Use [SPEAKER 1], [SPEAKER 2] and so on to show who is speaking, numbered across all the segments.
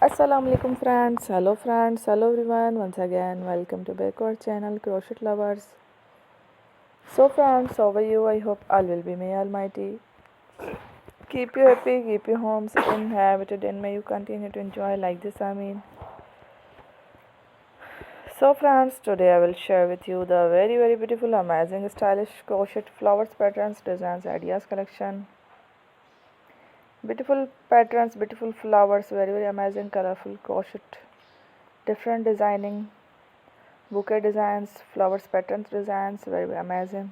[SPEAKER 1] Assalamu alaikum friends, hello everyone, once again welcome to back our channel Crochet Lovers. So friends, how are you? I hope all will be may almighty. Keep you happy, keep you homes inhabited, and may you continue to enjoy like this. So friends, today I will share with you the very beautiful, amazing, stylish crochet flowers, patterns, designs, ideas collection. Beautiful patterns, beautiful flowers, very amazing, colorful crochet, different designing, bouquet designs, flowers patterns designs, very amazing.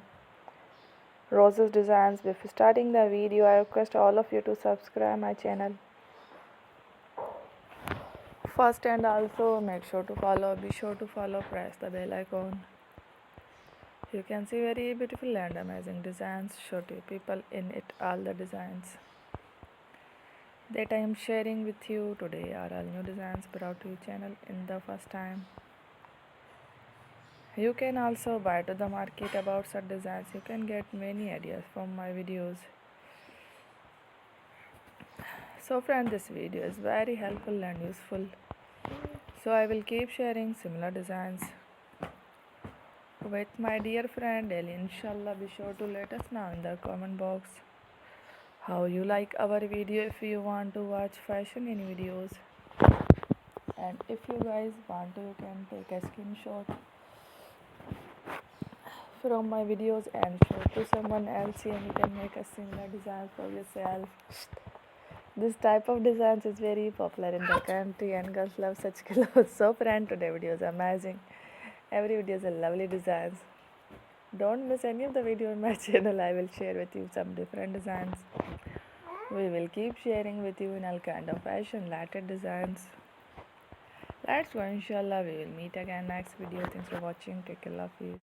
[SPEAKER 1] Roses designs. Before starting the video, I request all of you to subscribe my channel first, and also make sure to follow. Be sure to follow. Press the bell icon. You can see very beautiful and amazing designs. Show to people in it all the designs that I am sharing with you today are all new designs brought to your channel in the first time. You can also buy to the market about such designs. You can get many ideas from my videos. So friends, this video is very helpful and useful. So I will keep sharing similar designs with my dear friend daily. Inshallah, be sure to let us know in the comment box how you like our video. If you want to watch fashion in videos, and if you guys want to, you can take a screenshot from my videos and show to someone else, and you can make a similar design for yourself. This type of designs is very popular in the country and girls love such clothes. So friend, today video is amazing. Every video is a lovely designs. Don't miss any of the video on my channel. I will share with you some different designs. We will keep sharing with you in all kind of fashion related designs. Let's go, inshallah. We will meet again next video. Thanks for watching. Take care. Love you.